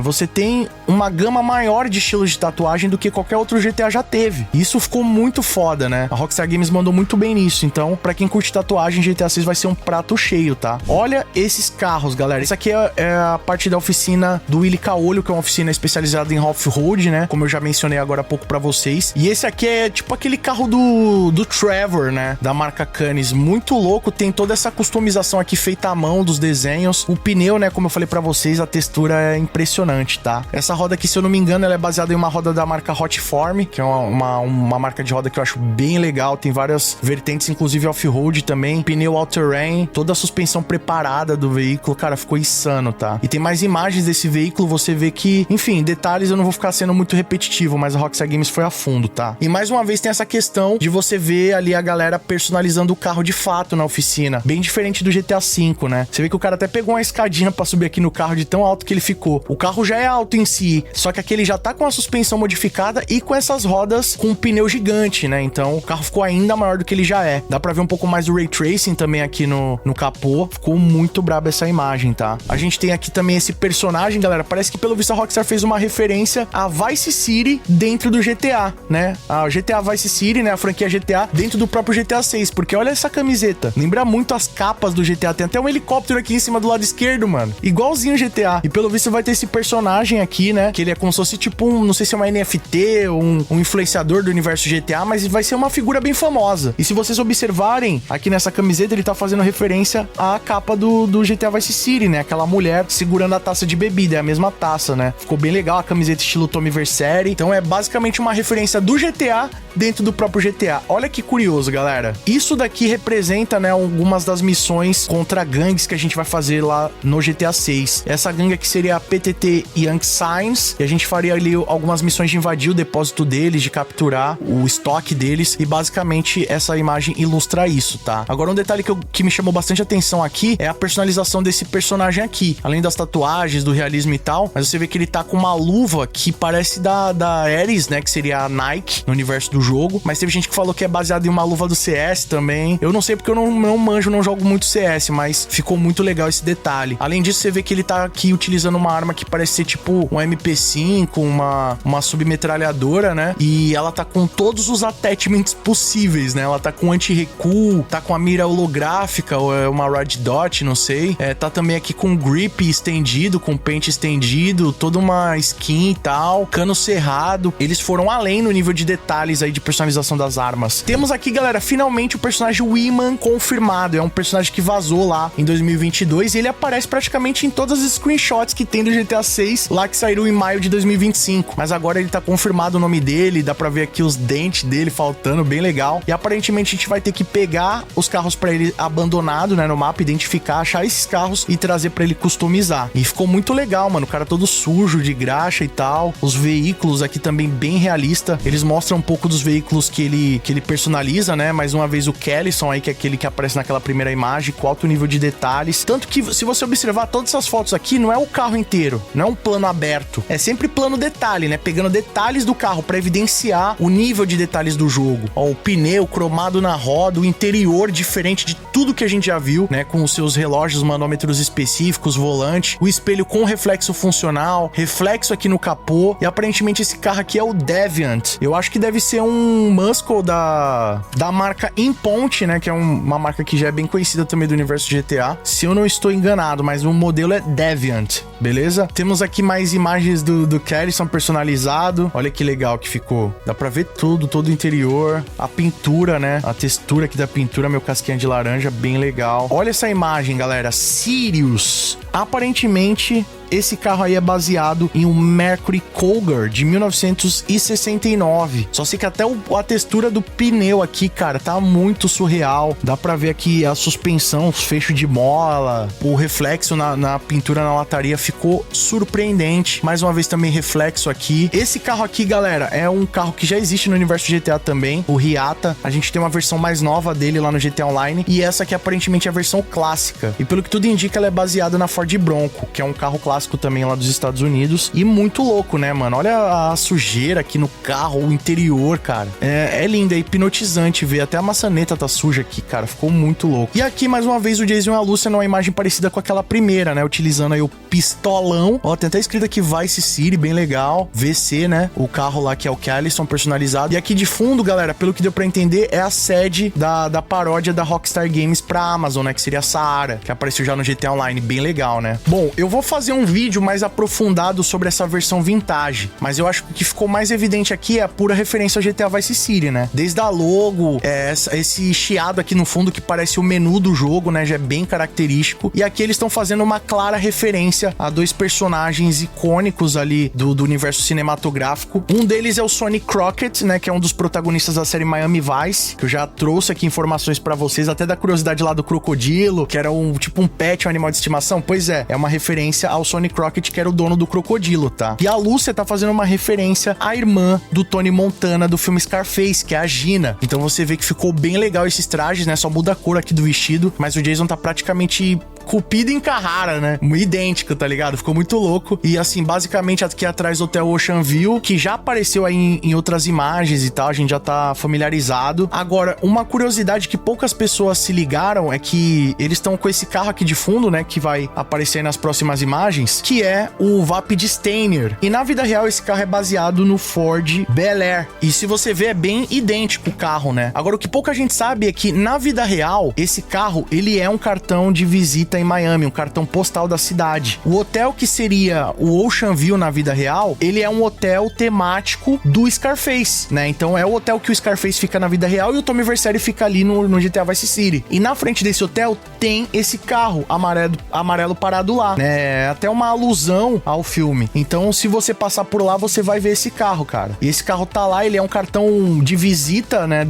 Você tem uma gama maior de estilos de tatuagem do que qualquer outro GTA já teve. E isso ficou muito foda, né? A Rockstar Games mandou muito bem nisso. Então, pra quem curte tatuagem, GTA 6 vai ser um prato cheio, tá? Olha esses carros, galera. Isso aqui é a parte da oficina do Willy Caolho, que é uma oficina especializada em off-road, né? Como eu já mencionei agora há pouco pra vocês. E esse aqui é tipo aquele carro do Trevor, né? Da marca Canis. Muito louco. Tem toda essa customização aqui feita à mão dos desenhos. O pneu, né? Como eu falei pra vocês, a textura é impressionante, tá? Essa roda aqui, se eu não me engano, ela é baseada em uma roda da marca Hotform, que é uma marca de roda que eu acho bem legal. Tem várias vertentes, inclusive off-road também. Pneu all-terrain, toda a suspensão preparada do veículo, cara, ficou insano, tá? E tem mais imagens desse veículo, você vê que, enfim, detalhes eu não vou ficar sendo muito repetitivo, mas a Rockstar Games foi a fundo, tá? E mais uma vez tem essa questão de você ver ali a galera personalizando o carro de fato na oficina, bem diferente do GTA V, né? Você vê que o cara até pegou uma escadinha pra subir aqui no carro de tão alto que ele ficou. O carro já é alto em si, só que aqui ele já tá com a suspensão modificada e com essas rodas com um pneu gigante, né? Então o carro ficou ainda maior do que ele já é. Dá pra ver um pouco mais do Ray Tracing também aqui no capô. Ficou muito braba essa imagem, tá? A gente tem aqui também esse personagem, galera. Parece que pelo visto a Rockstar fez uma referência a Vice City dentro do GTA, né? A GTA Vice City, né? A franquia GTA dentro do próprio GTA 6. Porque olha essa camiseta. Lembra muito as capas do GTA. Tem até um helicóptero aqui em cima do lado esquerdo, mano. Igualzinho o GTA. E pelo visto vai ter esse personagem aqui, né? Que ele é como se fosse tipo não sei se é uma NFT ou um influenciador do universo GTA, mas vai ser uma figura bem famosa. E se vocês observarem, aqui nessa camiseta ele tá fazendo referência à capa do GTA Vice City, né? Aquela mulher segurando a taça de bebida, é a mesma taça, né? Ficou bem legal a camiseta estilo Tommy Vercetti. Então é basicamente uma referência do GTA dentro do próprio GTA. Olha que curioso, galera. Isso daqui representa, né, algumas das missões contra gangues que a gente vai fazer lá no GTA 6. Essa gangue aqui seria a PTT Young Signs, e a gente faria ali algumas missões de invadir o depósito deles, de capturar o estoque deles, e basicamente essa imagem ilustra isso, tá? Agora um detalhe que me chamou bastante atenção aqui é a personalização desse personagem aqui. Além das tatuagens, do realismo e tal, mas você vê que ele tá com uma luva que parece da Ares, né, que seria a Nike no universo do jogo, mas teve gente que falou que é baseado em uma luva do CS também. Eu não sei porque eu não manjo, não jogo muito CS, mas ficou muito legal esse detalhe. Além disso, você vê que ele tá aqui utilizando uma arma que parece ser tipo um MP5, uma submetralhadora, né? E ela tá com todos os attachments possíveis, né? Ela tá com anti-recuo, tá com a mira holográfica, ou é uma Red Dot, não sei. Tá também aqui com grip estendido, com pente estendido, toda uma skin e tal, cano cerrado. Eles foram além no nível de detalhes aí de personalização das armas. Temos aqui, galera, finalmente o personagem Weeman confirmado. É um personagem que vazou lá em 2022 e ele aparece praticamente em todas as os screenshots que tem do GTA 6 lá que saíram em maio de 2025. Mas agora ele tá confirmado o nome dele, dá pra ver aqui os dentes dele faltando, bem legal. E aparentemente a gente vai ter que pegar os carros pra ele abandonado, né, no mapa, identificar, achar esses carros e trazer pra ele customizar. E ficou muito legal, mano, o cara todo sujo de graxa e tal. Os veículos aqui também bem realista. Eles mostram um pouco dos veículos que ele personaliza, né? Mais uma vez o Kellison aí, que é aquele que aparece naquela primeira imagem, com alto nível de detalhes. Tanto que, se você observar todas essas fotos aqui, não é o carro inteiro, não é um plano aberto. É sempre plano detalhe, né? Pegando detalhes do carro pra evidenciar o nível de detalhes do jogo. Ó, o pneu cromado na roda, o interior diferente de tudo que a gente já viu, né? Com os seus relógios, manômetros específicos, volante, o espelho com reflexo funcional, reflexo aqui no capô. E aparentemente esse carro aqui é o Deviant. Eu acho que deve ser um muscle da marca Imponte, né? Que é uma marca que já é bem conhecida também do universo GTA. Se eu não estou enganado, mas o modelo é Deviant, beleza? Temos aqui mais imagens do Kellison personalizado. Olha que legal que ficou. Dá pra ver tudo, todo o interior. A pintura, né? A textura aqui da pintura, meu casquinha de laranja, bem legal. Olha essa imagem, galera. Sirius. Aparentemente, esse carro aí é baseado em um Mercury Cougar de 1969. Só sei que até a textura do pneu aqui, cara, tá muito surreal. Dá pra ver aqui a suspensão, os fechos de mola, o reflexo na pintura na lataria ficou surpreendente. Mais uma vez também reflexo aqui. Esse carro aqui, galera, é um carro que já existe no universo GTA também, o Riata. A gente tem uma versão mais nova dele lá no GTA Online e essa aqui aparentemente é a versão clássica. E pelo que tudo indica, ela é baseada na Ford Bronco, que é um carro clássico também lá dos Estados Unidos. E muito louco, né, mano? Olha a sujeira aqui no carro, o interior, cara. É lindo, é hipnotizante ver. Até a maçaneta tá suja aqui, cara. Ficou muito louco. E aqui, mais uma vez, o Jason e a Lucia numa imagem parecida com aquela primeira, né? Utilizando aí o pistolão. Ó, tem até escrito aqui Vice City, bem legal. VC, né? O carro lá que é o Kellison personalizado. E aqui de fundo, galera, pelo que deu pra entender, é a sede da paródia da Rockstar Games pra Amazon, né? Que seria a Saara, que apareceu já no GTA Online. Bem legal, né? Bom, eu vou fazer um vídeo mais aprofundado sobre essa versão vintage, mas eu acho que o que ficou mais evidente aqui é a pura referência ao GTA Vice City, né? Desde a logo, esse chiado aqui no fundo que parece o menu do jogo, né? Já é bem característico. E aqui eles estão fazendo uma clara referência a dois personagens icônicos ali do universo cinematográfico. Um deles é o Sonny Crockett, né? Que é um dos protagonistas da série Miami Vice, que eu já trouxe aqui informações pra vocês, até da curiosidade lá do crocodilo, que era tipo um pet, um animal de estimação. Pois é uma referência ao Sonny Crockett, que era o dono do crocodilo, tá? E a Lúcia tá fazendo uma referência à irmã do Tony Montana do filme Scarface, que é a Gina. Então você vê que ficou bem legal esses trajes, né? Só muda a cor aqui do vestido, mas o Jason tá praticamente Cupido em Carrara, né? Idêntico, tá ligado? Ficou muito louco. E assim, basicamente aqui atrás do Hotel Ocean View, que já apareceu aí em outras imagens e tal, a gente já tá familiarizado. Agora, uma curiosidade que poucas pessoas se ligaram é que eles estão com esse carro aqui de fundo, né? Que vai aparecer aí nas próximas imagens, que é o Vapid Steiner. E na vida real, esse carro é baseado no Ford Bel Air. E se você ver, é bem idêntico o carro, né? Agora, o que pouca gente sabe é que na vida real, esse carro, ele é um cartão de visita em Miami, um cartão postal da cidade. O hotel que seria o Ocean View na vida real, ele é um hotel temático do Scarface, né? Então é o hotel que o Scarface fica na vida real e o Tommy Vercetti fica ali no GTA Vice City. E na frente desse hotel tem esse carro amarelo parado lá, né? É até uma alusão ao filme. Então, se você passar por lá, você vai ver esse carro, cara. E esse carro tá lá, ele é um cartão de visita, né,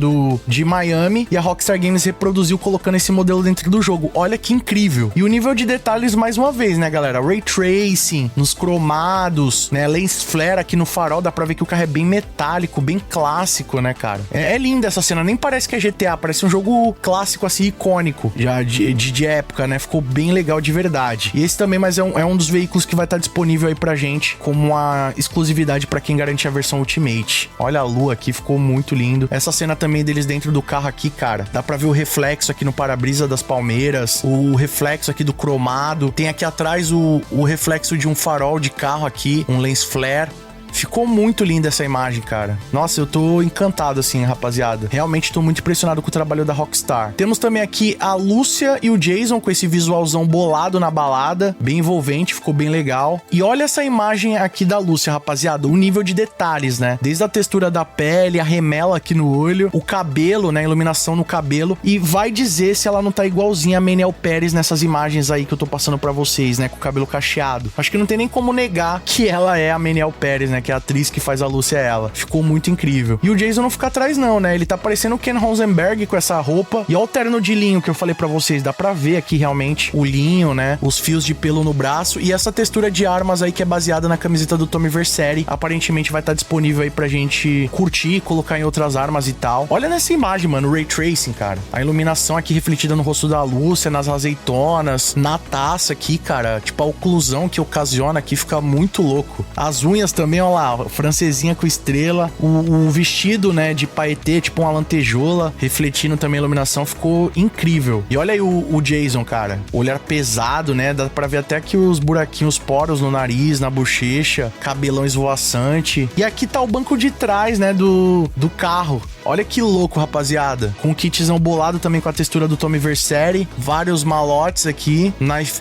de Miami, e a Rockstar Games reproduziu colocando esse modelo dentro do jogo. Olha que incrível. E o nível de detalhes, mais uma vez, né, galera? Ray Tracing, nos cromados, né? Lens flare aqui no farol, dá pra ver que o carro é bem metálico, bem clássico, né, cara? É linda essa cena, nem parece que é GTA, parece um jogo clássico, assim, icônico, já de época, né? Ficou bem legal de verdade. E esse também, mas é um dos veículos que vai estar disponível aí pra gente, como uma exclusividade pra quem garante a versão Ultimate. Olha a lua aqui, ficou muito lindo. Essa cena também deles dentro do carro aqui, cara, dá pra ver o reflexo aqui no para-brisa das palmeiras, o reflexo aqui do cromado, tem aqui atrás o reflexo de um farol de carro aqui, um lens flare. Ficou muito linda essa imagem, cara. Nossa, eu tô encantado assim, rapaziada. Realmente tô muito impressionado com o trabalho da Rockstar. Temos também aqui a Lúcia e o Jason com esse visualzão bolado na balada, bem envolvente, ficou bem legal. E olha essa imagem aqui da Lúcia, rapaziada, o nível de detalhes, né? Desde a textura da pele, a remela aqui no olho, o cabelo, né? A iluminação no cabelo. E vai dizer se ela não tá igualzinha a Meniel Pérez nessas imagens aí que eu tô passando pra vocês, né? Com o cabelo cacheado. Acho que não tem nem como negar que ela é a Meniel Pérez, né? Que é a atriz que faz a Lúcia, é ela. Ficou muito incrível. E o Jason não fica atrás não, né? Ele tá parecendo o Ken Rosenberg com essa roupa. E olha o terno de linho que eu falei pra vocês. Dá pra ver aqui realmente o linho, né? Os fios de pelo no braço. E essa textura de armas aí que é baseada na camiseta do Tommy Vercetti. Aparentemente vai estar disponível aí pra gente curtir, colocar em outras armas e tal. Olha nessa imagem, mano. O Ray Tracing, cara. A iluminação aqui refletida no rosto da Lúcia, nas azeitonas, na taça aqui, cara. Tipo, a oclusão que ocasiona aqui fica muito louco. As unhas também, ó lá. Francesinha com estrela. O vestido, né, de paetê, tipo uma lantejola, refletindo também a iluminação. Ficou incrível. E olha aí o Jason, cara. O olhar pesado, né? Dá pra ver até aqui os buraquinhos, poros no nariz, na bochecha. Cabelão esvoaçante. E aqui tá o banco de trás, né, do carro. Olha que louco, rapaziada. Com o kitzão bolado também com a textura do Tommy Vercetti. Vários malotes aqui.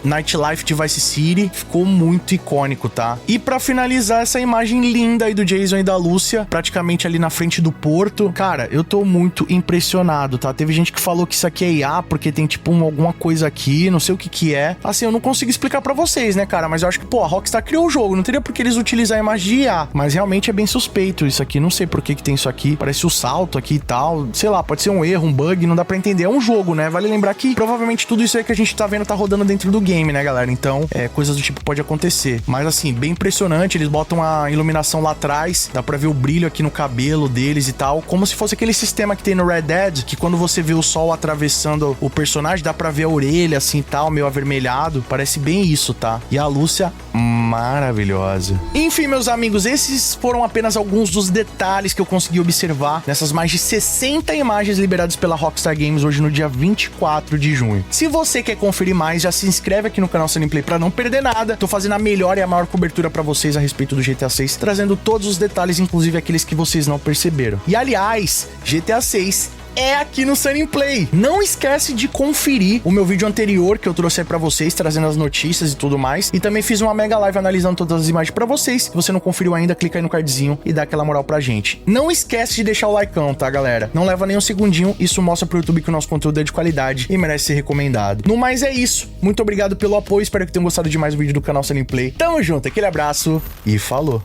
Nightlife de Vice City. Ficou muito icônico, tá? E pra finalizar essa imagem linda aí do Jason e da Lúcia, praticamente ali na frente do porto. Cara, eu tô muito impressionado, tá? Teve gente que falou que isso aqui é IA, porque tem tipo alguma coisa aqui, não sei o que que é. Assim, eu não consigo explicar pra vocês, né, cara? Mas eu acho que, pô, a Rockstar criou o jogo. Não teria por que eles utilizar a imagem de IA. Mas realmente é bem suspeito isso aqui. Não sei por que tem isso aqui. Parece o salto aqui e tal, sei lá, pode ser um erro, um bug, não dá pra entender, é um jogo, né? Vale lembrar que provavelmente tudo isso aí que a gente tá vendo tá rodando dentro do game, né, galera? Então, coisas do tipo pode acontecer. Mas assim, bem impressionante, eles botam a iluminação lá atrás, dá pra ver o brilho aqui no cabelo deles e tal, como se fosse aquele sistema que tem no Red Dead, que quando você vê o sol atravessando o personagem, dá pra ver a orelha assim e tal, meio avermelhado, parece bem isso, tá? E a Lúcia, maravilhosa. Enfim, meus amigos, esses foram apenas alguns dos detalhes que eu consegui observar nessas mais de 60 imagens liberadas pela Rockstar Games hoje no dia 24 de junho. Se você quer conferir mais, já se inscreve aqui no canal Sunnyplay pra não perder nada. Tô fazendo a melhor e a maior cobertura pra vocês a respeito do GTA 6, trazendo todos os detalhes, inclusive aqueles que vocês não perceberam. E aliás, GTA 6 é aqui no Sunnyplay. Não esquece de conferir o meu vídeo anterior que eu trouxe aí pra vocês, trazendo as notícias e tudo mais. E também fiz uma mega live analisando todas as imagens pra vocês. Se você não conferiu ainda, clica aí no cardzinho e dá aquela moral pra gente. Não esquece de deixar o likeão, tá, galera? Não leva nem um segundinho, isso mostra pro YouTube que o nosso conteúdo é de qualidade e merece ser recomendado. No mais é isso. Muito obrigado pelo apoio, espero que tenham gostado de mais um vídeo do canal Sunnyplay. Tamo junto, aquele abraço e falou!